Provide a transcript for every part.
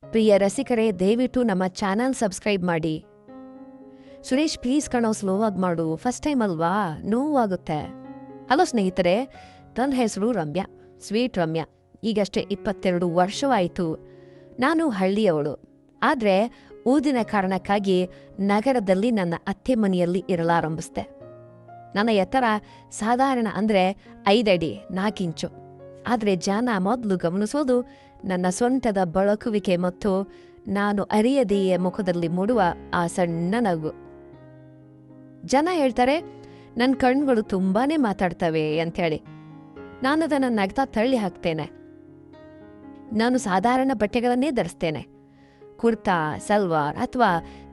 ಪ್ರಿಯ ರಸಿಕರೇ, ದಯವಿಟ್ಟು ನಮ್ಮ channel subscribe ಮಾಡಿ. ಸುರೇಶ್, ಪ್ಲೀಸ್ ಕಣೋ, ಸ್ಲೋ ಆಗಿ ಮಾಡು, ಫಸ್ಟ್ ಟೈಮ್ ಅಲ್ವಾ, ನೋವಾಗುತ್ತೆ. ಹಲೋ ಸ್ನೇಹಿತರೆ, ನನ್ನ ಹೆಸರು ರಮ್ಯಾ, ಸ್ವೀಟ್ ರಮ್ಯಾ. ಈಗಷ್ಟೇ 22 ವರ್ಷವಾಯಿತು. ನಾನು ಹಳ್ಳಿಯವಳು, ಆದರೆ ಊದಿನ ಕಾರಣಕ್ಕಾಗಿ ನಗರದಲ್ಲಿ ನನ್ನ ಅತ್ತೆ ಮನೆಯಲ್ಲಿ ಇರಲಾರಂಭಿಸಿದೆ. ನನ್ನ ಎತ್ತರ ಸಾಧಾರಣ ಅಂದರೆ 5 ಅಡಿ 4 ಇಂಚು. ಆದರೆ ಜನ ಮೊದಲು ಗಮನಿಸೋದು ನನ್ನ ಸೊಂಟದ ಬಳಕುವಿಕೆ ಮತ್ತು ನಾನು ಅರಿಯದೆಯೇ ಮುಖದಲ್ಲಿ ಮೂಡುವ ಆ ಸಣ್ಣ ನಗು. ಜನ ಹೇಳ್ತಾರೆ ನನ್ನ ಕಣ್ಣುಗಳು ತುಂಬಾನೇ ಮಾತಾಡ್ತವೆ ಅಂಥೇಳಿ. ನಾನು ಅದನ್ನು ನಗ್ತಾ ತಳ್ಳಿ ಹಾಕ್ತೇನೆ. ನಾನು ಸಾಧಾರಣ ಬಟ್ಟೆಗಳನ್ನೇ ಧರಿಸ್ತೇನೆ, ಕುರ್ತಾ, ಸಲ್ವಾರ್ ಅಥವಾ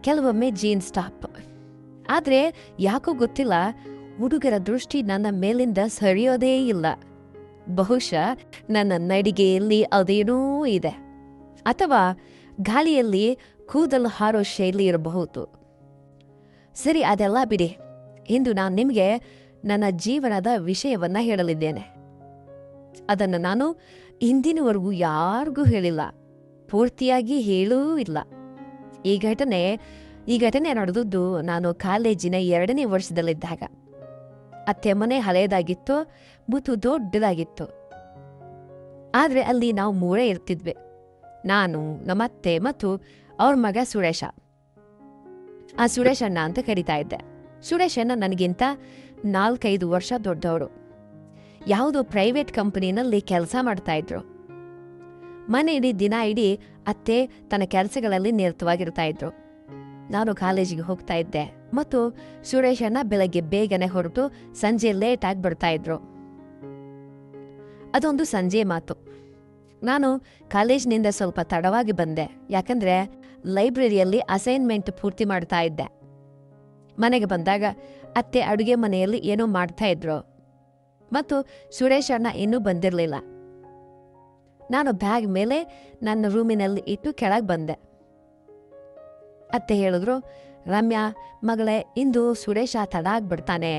ಕೆಲವೊಮ್ಮೆ ಜೀನ್ಸ್ ಟಾಪ್. ಆದರೆ ಯಾಕೋ ಗೊತ್ತಿಲ್ಲ, ಹುಡುಗರ ದೃಷ್ಟಿ ನನ್ನ ಮೇಲಿಂದ ಸರಿಯೋದೇ ಇಲ್ಲ. ಬಹುಶಃ ನನ್ನ ನಡಿಗೆಯಲ್ಲಿ ಅದೇನೂ ಇದೆ, ಅಥವಾ ಗಾಳಿಯಲ್ಲಿ ಕೂದಲು ಹಾರೋ ಶೈಲಿ ಇರಬಹುದು. ಸರಿ, ಅದೆಲ್ಲ ಬಿಡಿ. ಇಂದು ನಾನು ನಿಮಗೆ ನನ್ನ ಜೀವನದ ವಿಷಯವನ್ನ ಹೇಳಲಿದ್ದೇನೆ. ಅದನ್ನು ನಾನು ಇಂದಿನವರೆಗೂ ಯಾರಿಗೂ ಹೇಳಿಲ್ಲ, ಪೂರ್ತಿಯಾಗಿ ಹೇಳೂ ಇಲ್ಲ. ಈ ಘಟನೆ ನಡೆದದ್ದು ನಾನು ಕಾಲೇಜಿನ 2ನೇ ವರ್ಷದಲ್ಲಿದ್ದಾಗ. ಅತ್ತೆ ಮನೆ ಹಳೆಯದಾಗಿತ್ತು ಮತ್ತು ದೊಡ್ಡದಾಗಿತ್ತು. ಆದರೆ ಅಲ್ಲಿ ನಾವು 3 ಇರ್ತಿದ್ವಿ, ನಾನು, ನಮ್ಮತ್ತೆ ಮತ್ತು ಅವ್ರ ಮಗ ಸುರೇಶ. ಆ ಸುರೇಶಣ್ಣ ಅಂತ ಕರಿತಾ ಇದ್ದೆ. ಸುರೇಶಣ್ಣ ನನಗಿಂತ 4-5 ವರ್ಷ ದೊಡ್ಡವರು. ಯಾವುದೋ ಪ್ರೈವೇಟ್ ಕಂಪನಿನಲ್ಲಿ ಕೆಲಸ ಮಾಡ್ತಾ ಇದ್ರು. ಮನೆಯಲ್ಲಿ ದಿನ ಇಡೀ ಅತ್ತೆ ತನ್ನ ಕೆಲಸಗಳಲ್ಲಿ ನಿರತವಾಗಿರ್ತಾ ಇದ್ರು. ನಾನು ಕಾಲೇಜಿಗೆ ಹೋಗ್ತಾ ಇದ್ದೆ ಮತ್ತು ಸುರೇಶಣ್ಣ ಬೆಳಗ್ಗೆ ಬೇಗನೆ ಹೊರಟು ಸಂಜೆ ಲೇಟಾಗಿ ಬರ್ತಾ ಇದ್ರು. ಅದೊಂದು ಸಂಜೆ ಮಾತು. ನಾನು ಕಾಲೇಜಿನಿಂದ ಸ್ವಲ್ಪ ತಡವಾಗಿ ಬಂದೆ, ಯಾಕಂದ್ರೆ ಲೈಬ್ರರಿಯಲ್ಲಿ ಅಸೈನ್ಮೆಂಟ್ ಪೂರ್ತಿ ಮಾಡ್ತಾ ಇದ್ದೆ. ಮನೆಗೆ ಬಂದಾಗ ಅತ್ತೆ ಅಡುಗೆ ಮನೆಯಲ್ಲಿ ಏನೋ ಮಾಡ್ತಾ ಇದ್ರು ಮತ್ತು ಸುರೇಶಣ್ಣ ಇನ್ನೂ ಬಂದಿರಲಿಲ್ಲ. ನಾನು ಬ್ಯಾಗ್ ಮೇಲೆ ನನ್ನ ರೂಮಿನಲ್ಲಿ ಇಟ್ಟು ಕೆಳಗೆ ಬಂದೆ. ಅತ್ತೆ ಹೇಳಿದ್ರು, ರಮ್ಯಾ ಮಗಳೇ, ಇಂದು ಸುರೇಶ ತಡ ಆಗ್ಬಿಡ್ತಾನೆ,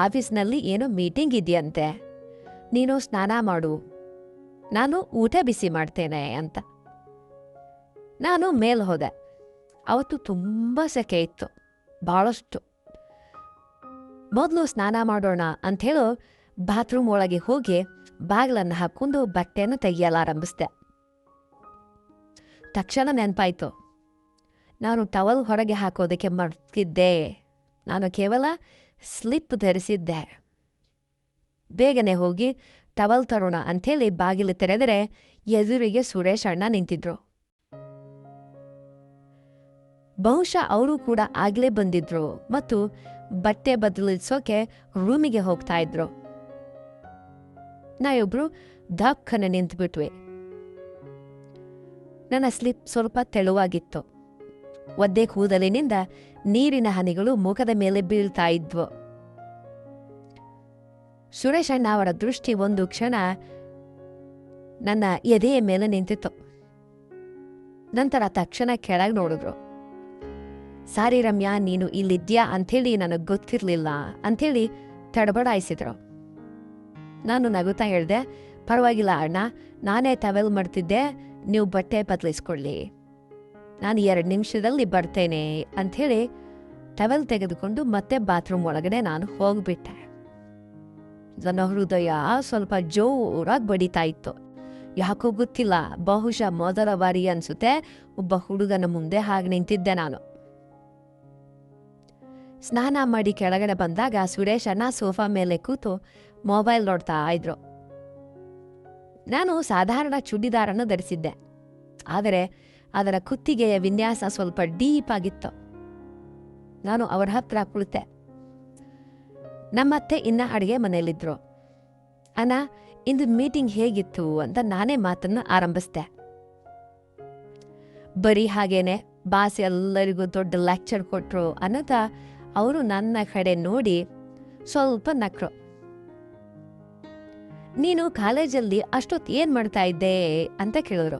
ಆಫೀಸ್ನಲ್ಲಿ ಏನೋ ಮೀಟಿಂಗ್ ಇದೆಯಂತೆ, ನೀನು ಸ್ನಾನ ಮಾಡು, ನಾನು ಊಟ ಬಿಸಿ ಮಾಡ್ತೇನೆ ಅಂತ. ನಾನು ಮೇಲ್ ಹೋದೆ. ಅವತ್ತು ತುಂಬ ಸೆಕೆ ಇತ್ತು, ಬಹಳಷ್ಟು. ಮೊದಲು ಸ್ನಾನ ಮಾಡೋಣ ಅಂಥೇಳೋ ಬಾತ್ರೂಮ್ ಒಳಗೆ ಹೋಗಿ ಬಾಗಿಲನ್ನು ಹಾಕೊಂಡು ಬಟ್ಟೆಯನ್ನು ತೆಗೆಯಲಾರಂಭಿಸ್ದೆ. ತಕ್ಷಣ ನೆನಪಾಯ್ತು, ನಾನು ಟವಲ್ ಹೊರಗೆ ಹಾಕೋದಕ್ಕೆ ಮರ್ತಿದ್ದೆ. ನಾನು ಕೇವಲ ಸ್ಲಿಪ್ ಧರಿಸಿದ್ದೆ. ಬೇಗನೆ ಹೋಗಿ ಟವಲ್ ತರೋಣ ಅಂಥೇಳಿ ಬಾಗಿಲು ತೆರೆದರೆ ಎದುರಿಗೆ ಸುರೇಶ್ ಅಣ್ಣ ನಿಂತಿದ್ರು. ಬಹುಶಃ ಅವರು ಕೂಡ ಆಗ್ಲೇ ಬಂದಿದ್ರು ಮತ್ತು ಬಟ್ಟೆ ಬದಲಿಸೋಕೆ ರೂಮಿಗೆ ಹೋಗ್ತಾ ಇದ್ರು. ನಾವಿಬ್ರು ದಕ್ಕನೆ ನಿಂತುಬಿಟ್ವಿ. ನನ್ನ ಸ್ಲಿಪ್ ಸ್ವಲ್ಪ ತೆಳುವಾಗಿತ್ತು. ಒದ್ದೆ ಕೂದಲಿನಿಂದ ನೀರಿನ ಹನಿಗಳು ಮುಖದ ಮೇಲೆ ಬೀಳ್ತಾ ಇದ್ವು. ಸುರೇಶಣ್ಣ ಅವರ ದೃಷ್ಟಿ ಒಂದು ಕ್ಷಣ ನನ್ನ ಎದೆಯ ಮೇಲೆ ನಿಂತಿತ್ತು. ನಂತರ ತಕ್ಷಣ ಕೆಳಗೆ ನೋಡಿದ್ರು. ಸಾರಿ ರಮ್ಯಾ, ನೀನು ಇಲ್ಲಿದ್ಯಾ ಅಂಥೇಳಿ ನನಗೆ ಗೊತ್ತಿರಲಿಲ್ಲ ಅಂಥೇಳಿ ತಡಬಡಾಯಿಸಿದ್ರು. ನಾನು ನಗುತ್ತಾ ಹೇಳ್ದೆ, ಪರವಾಗಿಲ್ಲ ಅಣ್ಣ, ನಾನೇ ಟವೆಲ್ ಮಾಡ್ತಿದ್ದೆ, ನೀವು ಬಟ್ಟೆ ಬದಲಿಸ್ಕೊಳ್ಳಿ, ನಾನು 2 ನಿಮಿಷದಲ್ಲಿ ಬರ್ತೇನೆ ಅಂಥೇಳಿ ಟವೆಲ್ ತೆಗೆದುಕೊಂಡು ಮತ್ತೆ ಬಾತ್ರೂಮ್ ಒಳಗಡೆ ನಾನು ಹೋಗ್ಬಿಟ್ಟೆ. ನನ್ನ ಹೃದಯ ಸ್ವಲ್ಪ ಜೋರಾಗಿ ಬಡಿತಾ ಇತ್ತು. ಯಾಕೋ ಗೊತ್ತಿಲ್ಲ, ಬಹುಶಃ ಮೊದಲ ಬಾರಿ ಅನ್ಸುತ್ತೆ ಒಬ್ಬ ಹುಡುಗನ ಮುಂದೆ ಹಾಗೆ ನಿಂತಿದ್ದೆ ನಾನು. ಸ್ನಾನ ಮಾಡಿ ಕೆಳಗಡೆ ಬಂದಾಗ ಸುರೇಶ್ ಅಣ್ಣ ಸೋಫಾ ಮೇಲೆ ಕೂತು ಮೊಬೈಲ್ ನೋಡ್ತಾ ಇದ್ರು. ನಾನು ಸಾಧಾರಣ ಚೂಡಿದಾರನ್ನು ಧರಿಸಿದ್ದೆ, ಆದರೆ ಅದರ ಕುತ್ತಿಗೆಯ ವಿನ್ಯಾಸ ಸ್ವಲ್ಪ ಡೀಪ್ ಆಗಿತ್ತು. ನಾನು ಅವರ ಹತ್ರ ಕುಳಿತೆ. ನಮ್ಮತ್ತೆ ಇನ್ನ ಅಡುಗೆ ಮನೆಯಲ್ಲಿದ್ರು. ಅಣ್ಣ, ಇಂದು ಮೀಟಿಂಗ್ ಹೇಗಿತ್ತು ಅಂತ ನಾನೇ ಮಾತನ್ನ ಆರಂಭಿಸ್ದೆ. ಬರೀ ಹಾಗೇನೆ ಬಾಸ್ ಎಲ್ಲರಿಗೂ ದೊಡ್ಡ ಲೆಕ್ಚರ್ ಕೊಟ್ರು ಅನ್ನೋದ ಅವರು ನನ್ನ ಕಡೆ ನೋಡಿ ಸ್ವಲ್ಪ ನಕ್ರು. ನೀನು ಕಾಲೇಜಲ್ಲಿ ಅಷ್ಟೊತ್ತು ಏನ್ ಮಾಡ್ತಾ ಇದ್ದೆ ಅಂತ ಕೇಳಿದ್ರು.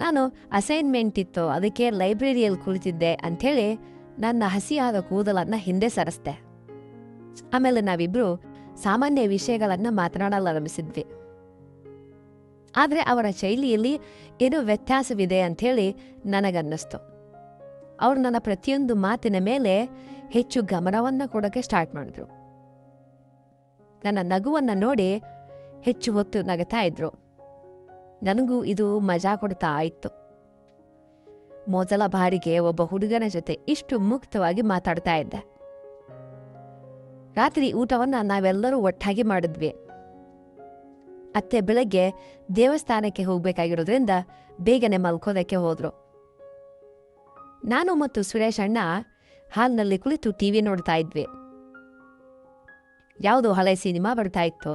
ನಾನು ಅಸೈನ್ಮೆಂಟ್ ಇತ್ತು, ಅದಕ್ಕೆ ಲೈಬ್ರರಿಯಲ್ಲಿ ಕುಳಿತಿದ್ದೆ ಅಂಥೇಳಿ ನನ್ನ ಹಸಿಯಾದ ಕೂದಲನ್ನ ಹಿಂದೆ ಸರಿಸ್ದೆ. ಆಮೇಲೆ ನಾವಿಬ್ರು ಸಾಮಾನ್ಯ ವಿಷಯಗಳನ್ನ ಮಾತನಾಡಲಾರಂಭಿಸಿದ್ವಿ. ಆದರೆ ಅವರ ಶೈಲಿಯಲ್ಲಿ ಏನೋ ವ್ಯತ್ಯಾಸವಿದೆ ಅಂಥೇಳಿ ನನಗನ್ನಿಸ್ತು. ಅವರು ನನ್ನ ಪ್ರತಿಯೊಂದು ಮಾತಿನ ಮೇಲೆ ಹೆಚ್ಚು ಗಮನವನ್ನು ಕೊಡೋಕ್ಕೆ ಸ್ಟಾರ್ಟ್ ಮಾಡಿದ್ರು. ನನ್ನ ನಗುವನ್ನು ನೋಡಿ ಹೆಚ್ಚು ಹೊತ್ತು ನಗತಾ ಇದ್ರು. ನನಗೂ ಇದು ಮಜಾ ಕೊಡ್ತಾ ಇತ್ತು. ಮೊದಲ ಬಾರಿಗೆ ಒಬ್ಬ ಹುಡುಗನ ಜೊತೆ ಇಷ್ಟು ಮುಕ್ತವಾಗಿ ಮಾತಾಡ್ತಾ ಇದ್ದೆ. ರಾತ್ರಿ ಊಟವನ್ನು ನಾವೆಲ್ಲರೂ ಒಟ್ಟಾಗಿ ಮಾಡಿದ್ವಿ. ಅತ್ತೆ ಬೆಳಗ್ಗೆ ದೇವಸ್ಥಾನಕ್ಕೆ ಹೋಗ್ಬೇಕಾಗಿರೋದ್ರಿಂದ ಬೇಗನೆ ಮಲ್ಕೋದಕ್ಕೆ ಹೋದ್ರು. ನಾನು ಮತ್ತು ಸುರೇಶ್ ಅಣ್ಣ ಹಾಲ್ನಲ್ಲಿ ಕುಳಿತು ಟಿವಿ ನೋಡ್ತಾ ಇದ್ವಿ. ಯಾವುದೋ ಹಳೆ ಸಿನಿಮಾ ಬರ್ತಾ ಇತ್ತು.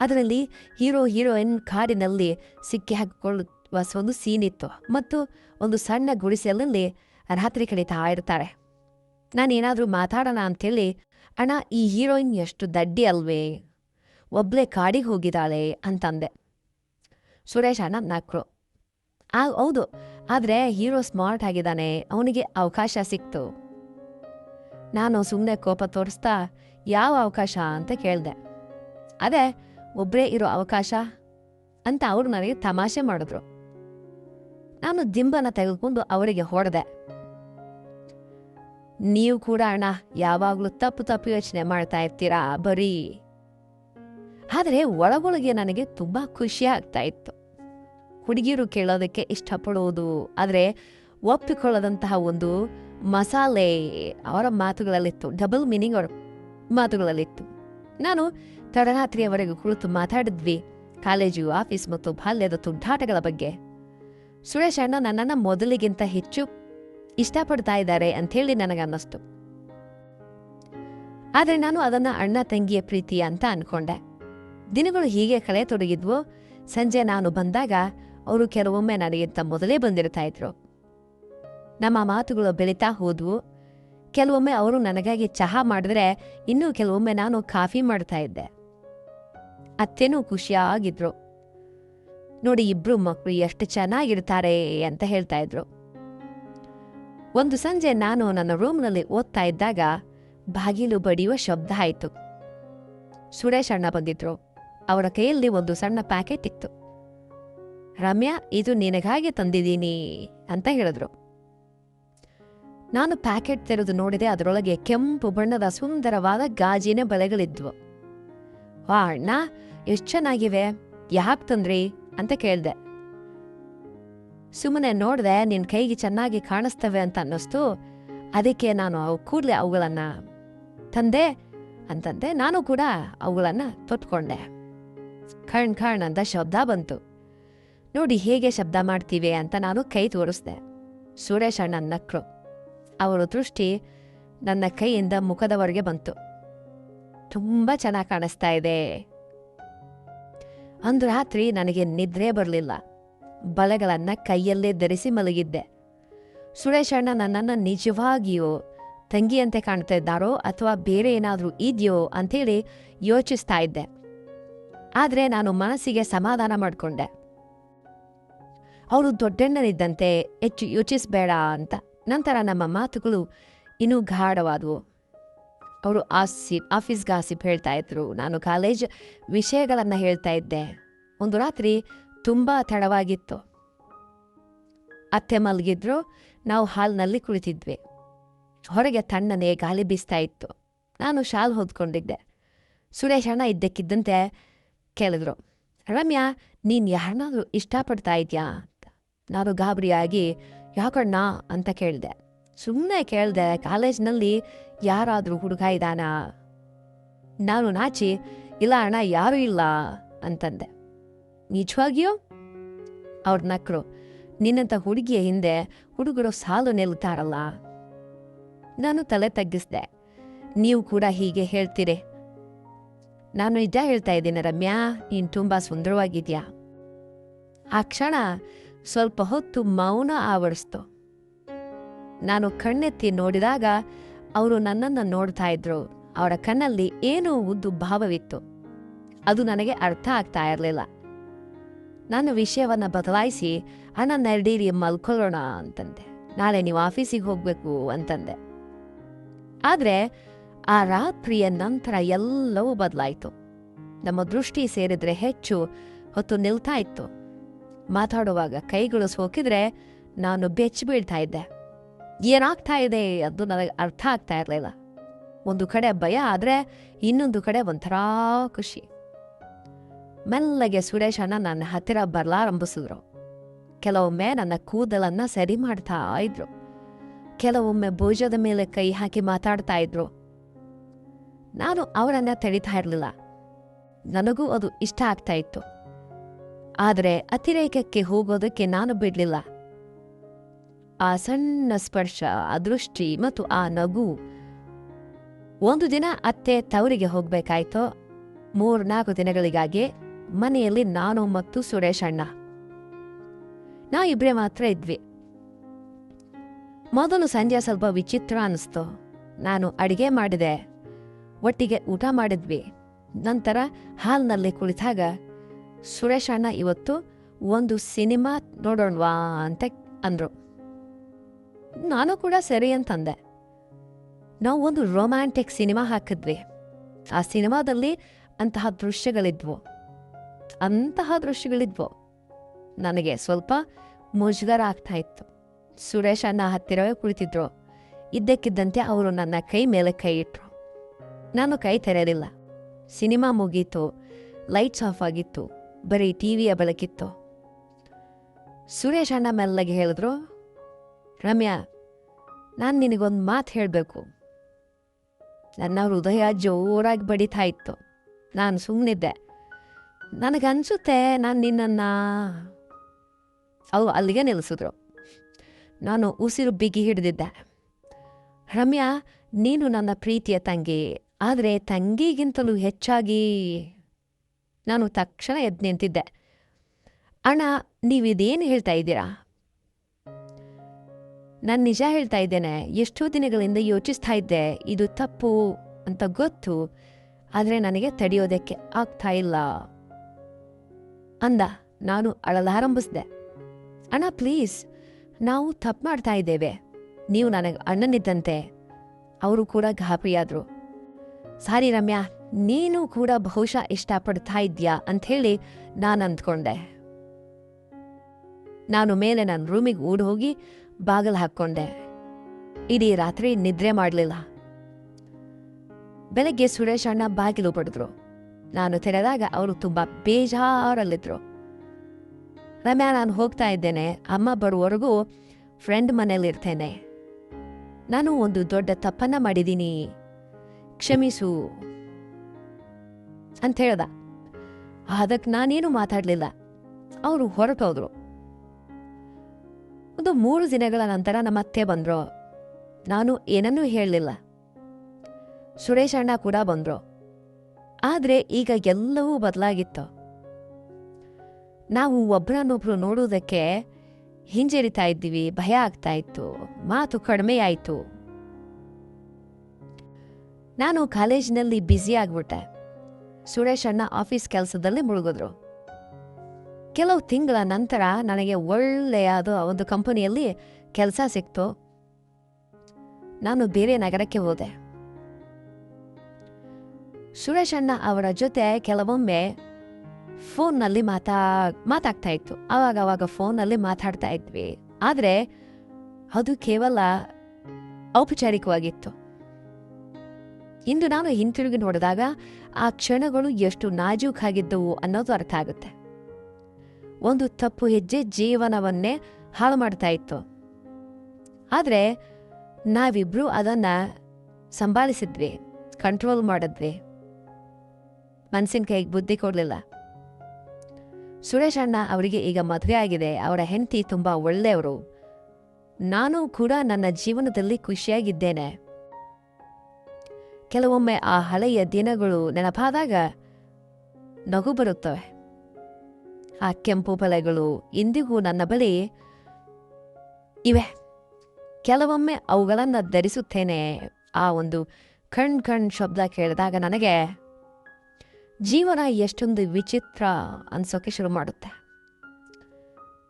ಅದರಲ್ಲಿ ಹೀರೋ ಹೀರೋಯಿನ್ ಕಾರಿನಲ್ಲಿ ಸಿಕ್ಕಿ ಹಾಕಿಕೊಳ್ಳುವ ಒಂದು ಸೀನ್ ಇತ್ತು ಮತ್ತು ಒಂದು ಸಣ್ಣ ಗುಡಿಸಲಲ್ಲಿ ರಾತ್ರಿ ಕಳೀತಾ ಇರ್ತಾರೆ. ನಾನೇನಾದರೂ ಮಾತಾಡೋಣ ಅಂಥೇಳಿ, ಅಣ್ಣ ಈ ಹೀರೋಯಿನ್ ಎಷ್ಟು ದಡ್ಡಿ ಅಲ್ವೇ, ಒಬ್ಳೆ ಕಾಡಿಗೆ ಹೋಗಿದ್ದಾಳೆ ಅಂತಂದೆ. ಸುರೇಶ್ ಅಣ್ಣ ನಕ್ರು. ಹೌದು, ಆದರೆ ಹೀರೋ ಸ್ಮಾರ್ಟ್ ಆಗಿದ್ದಾನೆ, ಅವನಿಗೆ ಅವಕಾಶ ಸಿಕ್ತು. ನಾನು ಸುಮ್ಮನೆ ಕೋಪ ತೋರಿಸ್ತಾ ಯಾವ ಅವಕಾಶ ಅಂತ ಕೇಳಿದೆ. ಅದೇ ಒಬ್ಬರೇ ಇರೋ ಅವಕಾಶ ಅಂತ ಅವರು ನನಗೆ ತಮಾಷೆ ಮಾಡಿದ್ರು. ನಾನು ದಿಂಬನ ತೆಗೆದುಕೊಂಡು ಅವರಿಗೆ ಹೊಡೆದೆ. ನೀವು ಕೂಡ ಅಣ್ಣ ಯಾವಾಗಲೂ ತಪ್ಪು ಯೋಚನೆ ಮಾಡ್ತಾ ಇರ್ತೀರಾ ಬರೀ. ಆದರೆ ಒಳಗೊಳಗೆ ನನಗೆ ತುಂಬಾ ಖುಷಿ ಆಗ್ತಾ ಇತ್ತು. ಹುಡುಗಿಯರು ಕೇಳೋದಕ್ಕೆ ಇಷ್ಟಪಡುವುದು, ಆದರೆ ಒಪ್ಪಿಕೊಳ್ಳದಂತಹ ಒಂದು ಮಸಾಲೆ ಅವರ ಮಾತುಗಳಲ್ಲಿತ್ತು. ಡಬಲ್ ಮೀನಿಂಗ್ ಅವರ ಮಾತುಗಳಲ್ಲಿತ್ತು. ನಾನು ತಡರಾತ್ರಿಯವರೆಗೂ ಕುಳಿತು ಮಾತಾಡಿದ್ವಿ ಕಾಲೇಜು, ಆಫೀಸ್ ಮತ್ತು ಬಾಲ್ಯದ ತುಂಟಾಟಗಳ ಬಗ್ಗೆ. ಸುರೇಶ್ ಅಣ್ಣ ನನ್ನನ್ನು ಮೊದಲಿಗಿಂತ ಹೆಚ್ಚು ಇಷ್ಟಪಡ್ತಾ ಇದ್ದಾರೆ ಅಂಥೇಳಿ ನನಗನ್ನಿಸ್ತು. ಆದರೆ ನಾನು ಅದನ್ನು ಅಣ್ಣ ತಂಗಿಯ ಪ್ರೀತಿ ಅಂತ ಅನ್ಕೊಂಡೆ. ದಿನಗಳು ಹೀಗೆ ಕಳೆಯತೊಡಗಿದ್ವು. ಸಂಜೆ ನಾನು ಬಂದಾಗ ಅವರು ಕೆಲವೊಮ್ಮೆ ನನಗಿಂತ ಮೊದಲೇ ಬಂದಿರ್ತಾ ಇದ್ರು. ನಮ್ಮ ಮಾತುಗಳು ಬೆಳೀತಾ ಹೋದ್ವು. ಕೆಲವೊಮ್ಮೆ ಅವರು ನನಗಾಗಿ ಚಹಾ ಮಾಡಿದ್ರೆ, ಇನ್ನೂ ಕೆಲವೊಮ್ಮೆ ನಾನು ಕಾಫಿ ಮಾಡ್ತಾ ಇದ್ದೆ. ಅತ್ತೇನೂ ಖುಷಿಯಾಗಿದ್ರು. ನೋಡಿ, ಇಬ್ರು ಮಕ್ಕಳು ಎಷ್ಟು ಚೆನ್ನಾಗಿರ್ತಾರೆ ಅಂತ ಹೇಳ್ತಾ ಇದ್ರು. ಒಂದು ಸಂಜೆ ನಾನು ನನ್ನ ರೂಮ್ನಲ್ಲಿ ಓದ್ತಾ ಇದ್ದಾಗ ಬಾಗಿಲು ಬಡಿಯುವ ಶಬ್ದ ಆಯಿತು. ಸುರೇಶ್ ಅಣ್ಣ ಬಂದಿದ್ರು. ಅವರ ಕೈಯಲ್ಲಿ ಒಂದು ಸಣ್ಣ ಪ್ಯಾಕೆಟ್ ಇತ್ತು. ರಮ್ಯಾ, ಇದು ನಿನಗಾಗಿ ತಂದಿದ್ದೀನಿ ಅಂತ ಹೇಳಿದ್ರು. ನಾನು ಪ್ಯಾಕೆಟ್ ತೆರೆದು ನೋಡಿದೆ. ಅದರೊಳಗೆ ಕೆಂಪು ಬಣ್ಣದ ಸುಂದರವಾದ ಗಾಜಿನ ಬಳೆಗಳಿದ್ವು. ವಾ ಅಣ್ಣ, ಎಷ್ಟು ಚೆನ್ನಾಗಿವೆ, ಯಾಕೆ ತಂದ್ರಿ ಅಂತ ಕೇಳಿದೆ. ಸುಮ್ಮನೆ ನೋಡಿದೆ, ನಿನ್ನ ಕೈಗೆ ಚೆನ್ನಾಗಿ ಕಾಣಿಸ್ತವೆ ಅಂತ ಅನ್ನಿಸ್ತು, ಅದಕ್ಕೆ ನಾನು ಕೂಡಲೇ ಅವುಗಳನ್ನು ತಂದೆ ಅಂತಂದೆ. ನಾನು ಕೂಡ ಅವುಗಳನ್ನು ತೊಟ್ಕೊಂಡೆ. ಖಣ್ ಅಂತ ಶಬ್ದ ಬಂತು. ನೋಡಿ ಹೇಗೆ ಶಬ್ದ ಮಾಡ್ತೀವಿ ಅಂತ ನಾನು ಕೈ ತೋರಿಸ್ದೆ. ಸುರೇಶ್ ಅಣ್ಣ ನಕ್ರು. ಅವರ ದೃಷ್ಟಿ ನನ್ನ ಕೈಯಿಂದ ಮುಖದವರೆಗೆ ಬಂತು. ತುಂಬ ಚೆನ್ನಾಗಿ ಕಾಣಿಸ್ತಾ ಇದೆ. ಅಂದು ರಾತ್ರಿ ನನಗೆ ನಿದ್ರೆ ಬರಲಿಲ್ಲ. ಬಳೆಗಳನ್ನು ಕೈಯಲ್ಲೇ ಧರಿಸಿ ಮಲಗಿದ್ದೆ. ಸುರೇಶ್ ಅಣ್ಣ ನನ್ನನ್ನು ನಿಜವಾಗಿಯೂ ತಂಗಿಯಂತೆ ಕಾಣ್ತಾ ಇದ್ದಾರೋ ಅಥವಾ ಬೇರೆ ಏನಾದರೂ ಇದೆಯೋ ಅಂಥೇಳಿ ಯೋಚಿಸ್ತಾ ಇದ್ದೆ. ಆದರೆ ನಾನು ಮನಸ್ಸಿಗೆ ಸಮಾಧಾನ ಮಾಡಿಕೊಂಡೆ. ಅವರು ದೊಡ್ಡಣ್ಣನಿದ್ದಂತೆ ಹೆಚ್ಚು ಯೋಚಿಸಬೇಡ ಅಂತ. ನಂತರ ನಮ್ಮ ಮಾತುಗಳು ಇನ್ನೂ ಗಾಢವಾದವು. ಅವರು ಆಫೀಸ್ ಗಾಸಿಪ್ ಹೇಳ್ತಾ ಇದ್ರು, ನಾನು ಕಾಲೇಜ್ ವಿಷಯಗಳನ್ನು ಹೇಳ್ತಾ ಇದ್ದೆ. ಒಂದು ರಾತ್ರಿ ತುಂಬ ತಡವಾಗಿತ್ತು. ಅತ್ತೆ ಮಲಗಿದ್ರು. ನಾವು ಹಾಲ್ನಲ್ಲಿ ಕುಳಿತಿದ್ವಿ. ಹೊರಗೆ ತಣ್ಣನೆ ಗಾಳಿ ಬೀಸ್ತಾ ಇತ್ತು. ನಾನು ಶಾಲ್ ಹೊದ್ಕೊಂಡಿದ್ದೆ. ಸುರೇಶ್ ಅಣ್ಣ ಇದ್ದಕ್ಕಿದ್ದಂತೆ ಕೇಳಿದ್ರು, ರಮ್ಯಾ, ನೀನು ಯಾರನ್ನಾದ್ರೂ ಇಷ್ಟಪಡ್ತಾ ಇದೆಯಾ ಅಂತ. ನಾನು ಗಾಬರಿಯಾಗಿ ಯಾಕಣ್ಣ ಅಂತ ಕೇಳಿದೆ. ಸುಮ್ಮನೆ ಕೇಳಿದೆ, ಕಾಲೇಜ್ನಲ್ಲಿ ಯಾರಾದರೂ ಹುಡುಗ ಇದ್ದಾನಾ? ನಾನು ನಾಚಿ, ಇಲ್ಲ ಅಣ್ಣ, ಯಾರೂ ಇಲ್ಲ ಅಂತಂದೆ. ನಿಜವಾಗಿಯೂ? ಅವ್ರ ನಕ್ರು. ನಿನ್ನಂಥ ಹುಡುಗಿಯ ಹಿಂದೆ ಹುಡುಗರು ಸಾಲು ನಿಲ್ತಾರಲ್ಲ. ನಾನು ತಲೆ ತಗ್ಗಿಸ್ದೆ. ನೀವು ಕೂಡ ಹೀಗೆ ಹೇಳ್ತೀರಿ. ನಾನು ನಿಜ ಹೇಳ್ತಾ ಇದ್ದೀನಿ ರಮ್ಯಾ, ನೀನು ತುಂಬ ಸುಂದರವಾಗಿದ್ಯಾ. ಆ ಕ್ಷಣ ಸ್ವಲ್ಪ ಹೊತ್ತು ಮೌನ ಆವರಿಸ್ತು. ನಾನು ಕಣ್ಣೆತ್ತಿ ನೋಡಿದಾಗ ಅವರು ನನ್ನನ್ನು ನೋಡ್ತಾ ಇದ್ರು. ಅವರ ಕಣ್ಣಲ್ಲಿ ಏನೋ ಉದ್ದು ಭಾವವಿತ್ತು. ಅದು ನನಗೆ ಅರ್ಥ ಆಗ್ತಾ ಇರಲಿಲ್ಲ. ನಾನು ವಿಷಯವನ್ನು ಬದಲಾಯಿಸಿ, ಅಣ್ಣ ನಡೀರಿ ಮಲ್ಕೊಳ್ಳೋಣ ಅಂತಂದೆ. ನಾಳೆ ನೀವು ಆಫೀಸಿಗೆ ಹೋಗಬೇಕು ಅಂತಂದೆ. ಆದರೆ ಆ ರಾತ್ರಿಯ ನಂತರ ಎಲ್ಲವೂ ಬದಲಾಯಿತು. ನಮ್ಮ ದೃಷ್ಟಿ ಸೇರಿದ್ರೆ ಹೆಚ್ಚು ಹೊತ್ತು ನಿಲ್ತಾ ಇತ್ತು. ಮಾತಾಡುವಾಗ ಕೈಗಳು ಸೋಕಿದ್ರೆ ನಾನು ಬೆಚ್ಚಿ ಬೀಳ್ತಾ ಇದ್ದೆ. ಏನಾಗ್ತಾ ಇದೆ ಅದು ನನಗೆ ಅರ್ಥ ಆಗ್ತಾ ಇರಲಿಲ್ಲ. ಒಂದು ಕಡೆ ಭಯ ಆದರೆ ಇನ್ನೊಂದು ಕಡೆ ಒಂಥರ ಖುಷಿ. ಮೆಲ್ಲಗೆ ಸುರೇಶ್ ಅಣ್ಣ ನನ್ನ ಹತ್ತಿರ ಬರಲಾರಂಭಿಸಿದ್ರು. ಕೆಲವೊಮ್ಮೆ ನನ್ನ ಕೂದಲನ್ನ ಸರಿ ಮಾಡ್ತಾ ಇದ್ರು, ಕೆಲವೊಮ್ಮೆ ಭುಜದ ಮೇಲೆ ಕೈ ಹಾಕಿ ಮಾತಾಡ್ತಾ ಇದ್ರು. ನಾನು ಅವರನ್ನ ತಡಿತಾ ಇರಲಿಲ್ಲ. ನನಗೂ ಅದು ಇಷ್ಟ ಆಗ್ತಾ ಇತ್ತು. ಆದರೆ ಅತಿರೇಕಕ್ಕೆ ಹೋಗೋದಕ್ಕೆ ನಾನು ಬಿಡಲಿಲ್ಲ. ಆ ಸಣ್ಣ ಸ್ಪರ್ಶ, ಆ ದೃಷ್ಟಿ ಮತ್ತು ಆ ನಗು. ಒಂದು ದಿನ ಅತ್ತೆ ತವರಿಗೆ ಹೋಗ್ಬೇಕಾಯ್ತು. 3-4 ದಿನಗಳಿಗಾಗಿ ಮನೆಯಲ್ಲಿ ನಾನು ಮತ್ತು ಸುರೇಶ್ ಅಣ್ಣ ನಾವಿಬ್ಬರೇ ಮಾತ್ರ ಇದ್ವಿ. ಮೊದಲು ಸಂಜೆ ಸ್ವಲ್ಪ ವಿಚಿತ್ರ ಅನಿಸ್ತು. ನಾನು ಅಡಿಗೆ ಮಾಡಿದೆ, ಒಟ್ಟಿಗೆ ಊಟ ಮಾಡಿದ್ವಿ. ನಂತರ ಹಾಲ್ನಲ್ಲಿ ಕುಳಿತಾಗ ಸುರೇಶ್ ಅಣ್ಣ ಇವತ್ತು ಒಂದು ಸಿನಿಮಾ ನೋಡೋಣವಾ ಅಂತ ಅಂದ್ರು. ನಾನು ಕೂಡ ಸರಿ ಅಂತಂದೆ. ನಾವು ಒಂದು ರೊಮ್ಯಾಂಟಿಕ್ ಸಿನಿಮಾ ಹಾಕಿದ್ವಿ. ಆ ಸಿನಿಮಾದಲ್ಲಿ ಅಂತಹ ದೃಶ್ಯಗಳಿದ್ವು. ನನಗೆ ಸ್ವಲ್ಪ ಮುಜುಗರ ಆಗ್ತಾ ಇತ್ತು. ಸುರೇಶ್ ಅಣ್ಣ ಹತ್ತಿರವೇ ಕುಳಿತಿದ್ರು. ಇದ್ದಕ್ಕಿದ್ದಂತೆ ಅವರು ನನ್ನ ಕೈ ಮೇಲೆ ಕೈ ಇಟ್ರು. ನಾನು ಕೈ ತೆರೆಯಲಿಲ್ಲ. ಸಿನಿಮಾ ಮುಗೀತು. ಲೈಟ್ಸ್ ಆಫ್ ಆಗಿತ್ತು. ಬರೀ ಟಿವಿಯ ಬೆಳಕಿತ್ತು. ಸುರೇಶ್ ಅಣ್ಣ ಮೆಲ್ಲಗೆ ಹೇಳಿದ್ರು, ರಮ್ಯಾ, ನಾನು ನಿನಗೊಂದು ಮಾತು ಹೇಳಬೇಕು. ನನ್ನ ಹೃದಯ ಜೋರಾಗಿ ಬಡಿತಾ ಇತ್ತು. ನಾನು ಸುಮ್ಮನಿದ್ದೆ. ನನಗನ್ಸುತ್ತೆ ನಾನು ನಿನ್ನನ್ನು ಅಲ್ಲಿಗೆ ನಿಲ್ಲಿಸಿದ್ರು. ನಾನು ಉಸಿರು ಬಿಗಿ ಹಿಡಿದಿದ್ದೆ. ರಮ್ಯಾ, ನೀನು ನನ್ನ ಪ್ರೀತಿಯ ತಂಗಿ. ಆದರೆ ತಂಗಿಗಿಂತಲೂ ಹೆಚ್ಚಾಗಿ ನಾನು ತಕ್ಷಣ ಎದ್ದು ನಿಂತಿದ್ದೆ. ಅಣ್ಣ, ನೀವಿದೇನು ಹೇಳ್ತಾ ಇದ್ದೀರಾ? ನಾನು ನಿಜ ಹೇಳ್ತಾ ಇದ್ದೇನೆ. ಎಷ್ಟೋ ದಿನಗಳಿಂದ ಯೋಚಿಸ್ತಾ ಇದ್ದೆ, ಇದು ತಪ್ಪು ಅಂತ ಗೊತ್ತು, ಆದರೆ ನನಗೆ ತಡೆಯೋದಕ್ಕೆ ಆಗ್ತಾ ಇಲ್ಲ ಅಂದ. ನಾನು ಅಳಲಾರಂಭಿಸಿದೆ. ಅಣ್ಣ ಪ್ಲೀಸ್, ನಾವು ತಪ್ಪು ಮಾಡ್ತಾ ಇದ್ದೇವೆ. ನೀವು ನನಗೆ ಅಣ್ಣನಿದ್ದಂತೆ. ಅವರು ಕೂಡ ಗಾಬರಿಯಾದರು. ಸಾರಿ ರಮ್ಯಾ, ನೀನು ಕೂಡ ಬಹುಶಃ ಇಷ್ಟಪಡ್ತಾ ಇದ್ಯಾ ಅಂಥೇಳಿ ನಾನು ಅಂದ್ಕೊಂಡೆ. ನಾನು ಮೇಲೆ ನನ್ನ ರೂಮಿಗೆ ಓಡಿ ಹೋಗಿ ಬಾಗಿಲು ಹಾಕ್ಕೊಂಡೆ. ಇಡೀ ರಾತ್ರಿ ನಿದ್ರೆ ಮಾಡಲಿಲ್ಲ. ಬೆಳಗ್ಗೆ ಸುರೇಶ್ ಅಣ್ಣ ಬಾಗಿಲು ಬಡಿದ್ರು. ನಾನು ತೆರೆದಾಗ ಅವರು ತುಂಬ ಬೇಜಾರಲ್ಲಿದ್ರು. ರಮ್ಯಾ, ನಾನು ಹೋಗ್ತಾ ಇದ್ದೇನೆ. ಅಮ್ಮ ಬರುವವರೆಗೂ ಫ್ರೆಂಡ್ ಮನೇಲಿರ್ತೇನೆ. ನಾನು ಒಂದು ದೊಡ್ಡ ತಪ್ಪನ್ನ ಮಾಡಿದ್ದೀನಿ, ಕ್ಷಮಿಸು ಅಂತ ಹೇಳ್ದ. ಅದಕ್ಕೆ ನಾನೇನು ಮಾತಾಡಲಿಲ್ಲ. ಅವರು ಹೊರಟೋದ್ರು. ಒಂದು 3 ದಿನಗಳ ನಂತರ ನಮ್ಮ ಅತ್ತೆ ಬಂದ್ರು. ನಾನು ಏನನ್ನೂ ಹೇಳಲಿಲ್ಲ. ಸುರೇಶ್ ಅಣ್ಣ ಕೂಡ ಬಂದ್ರು. ಆದರೆ ಈಗ ಎಲ್ಲವೂ ಬದಲಾಗಿತ್ತು. ನಾವು ಒಬ್ಬರನ್ನೊಬ್ರು ನೋಡುವುದಕ್ಕೆ ಹಿಂಜರಿತಾ ಇದ್ದೀವಿ. ಭಯ ಆಗ್ತಾ ಇತ್ತು. ಮಾತು ಕಡಿಮೆ ಆಯಿತು. ನಾನು ಕಾಲೇಜಿನಲ್ಲಿ ಬ್ಯುಸಿ ಆಗ್ಬಿಟ್ಟೆ. ಸುರೇಶ್ ಅಣ್ಣ ಆಫೀಸ್ ಕೆಲಸದಲ್ಲಿ ಮುಳುಗಿದ್ರು. ಕೆಲವು ತಿಂಗಳ ನಂತರ ನನಗೆ ಒಳ್ಳೆಯದು ಒಂದು ಕಂಪನಿಯಲ್ಲಿ ಕೆಲಸ ಸಿಕ್ತು. ನಾನು ಬೇರೆ ನಗರಕ್ಕೆ ಹೋದೆ. ಸುರೇಶ್ ಅಣ್ಣ ಅವರ ಜೊತೆ ಕೆಲವೊಮ್ಮೆ ಫೋನ್ನಲ್ಲಿ ಮಾತಾಡ್ತಾ ಇತ್ತು. ಅವಾಗ ಫೋನ್ನಲ್ಲಿ ಮಾತಾಡ್ತಾ ಇದ್ವಿ. ಆದರೆ ಅದು ಕೇವಲ ಔಪಚಾರಿಕವಾಗಿತ್ತು. ಇಂದು ನಾನು ಹಿಂತಿರುಗಿ ನೋಡಿದಾಗ ಆ ಕ್ಷಣಗಳು ಎಷ್ಟು ನಾಜೂಕಾಗಿದ್ದವು ಅನ್ನೋದು ಅರ್ಥ ಆಗುತ್ತೆ. ಒಂದು ತಪ್ಪು ಹೆಜ್ಜೆ ಜೀವನವನ್ನೇ ಹಾಳು ಮಾಡ್ತಾ ಇತ್ತು. ಆದರೆ ನಾವಿಬ್ರು ಅದನ್ನ ಸಂಭಾಳಿಸಿದ್ವಿ, ಕಂಟ್ರೋಲ್ ಮಾಡಿದ್ವಿ. ಮನಸ್ಸಿನ ಕೈಗೆ ಬುದ್ಧಿ ಕೊಡಲಿಲ್ಲ. ಸುರೇಶ್ ಅಣ್ಣ ಅವರಿಗೆ ಈಗ ಮದುವೆ ಆಗಿದೆ. ಅವರ ಹೆಂಡತಿ ತುಂಬ ಒಳ್ಳೆಯವರು. ನಾನು ಕೂಡ ನನ್ನ ಜೀವನದಲ್ಲಿ ಖುಷಿಯಾಗಿದ್ದೇನೆ. ಕೆಲವೊಮ್ಮೆ ಆ ಹಳೆಯ ದಿನಗಳು ನೆನಪಾದಾಗ ನಗು ಬರುತ್ತವೆ. ಆ ಕೆಂಪು ಬಳೆಗಳು ಇಂದಿಗೂ ನನ್ನ ಬಳಿ ಇವೆ. ಕೆಲವೊಮ್ಮೆ ಅವುಗಳನ್ನು ಧರಿಸುತ್ತೇನೆ. ಆ ಒಂದು ಕಣ್ ಶಬ್ದ ಕೇಳಿದಾಗ ನನಗೆ ಜೀವನ ಎಷ್ಟೊಂದು ವಿಚಿತ್ರ ಅನ್ಸೋಕೆ ಶುರು ಮಾಡುತ್ತೆ.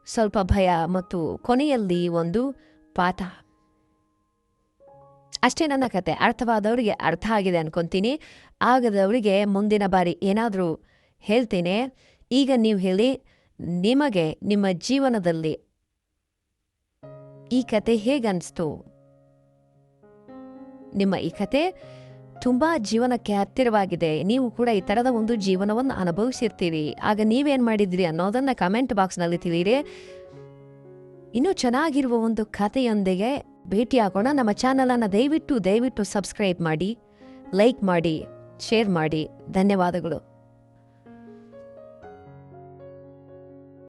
ಸ್ವಲ್ಪ ಭಯ ಮತ್ತು ಕೊನೆಯಲ್ಲಿ ಒಂದು ಪಾಠ. ಅಷ್ಟೇ ನನ್ನ ಕತೆ. ಅರ್ಥವಾದವರಿಗೆ ಅರ್ಥ ಆಗಿದೆ ಅನ್ಕೊಂತೀನಿ. ಆಗದವರಿಗೆ ಮುಂದಿನ ಬಾರಿ ಏನಾದರೂ ಹೇಳ್ತೇನೆ. ಈಗ ನೀವು ಹೇಳಿ, ನಿಮಗೆ ನಿಮ್ಮ ಜೀವನದಲ್ಲಿ ಈ ಕತೆ ಹೇಗನ್ನಿಸ್ತು? ನಿಮ್ಮ ಈ ಕತೆ ತುಂಬ ಜೀವನಕ್ಕೆ ಹತ್ತಿರವಾಗಿದೆ. ನೀವು ಕೂಡ ಈ ಥರದ ಒಂದು ಜೀವನವನ್ನು ಅನುಭವಿಸಿರ್ತೀರಿ. ಆಗ ನೀವೇನು ಮಾಡಿದ್ರಿ ಅನ್ನೋದನ್ನು ಕಮೆಂಟ್ ಬಾಕ್ಸ್ನಲ್ಲಿ ತಿಳಿಯಿರಿ. ಇನ್ನೂ ಚೆನ್ನಾಗಿರುವ ಒಂದು ಕಥೆಯೊಂದಿಗೆ ಭೇಟಿಯಾಗೋಣ. ನಮ್ಮ ಚಾನಲನ್ನು ದಯವಿಟ್ಟು ಸಬ್ಸ್ಕ್ರೈಬ್ ಮಾಡಿ, ಲೈಕ್ ಮಾಡಿ, ಶೇರ್ ಮಾಡಿ. ಧನ್ಯವಾದಗಳು.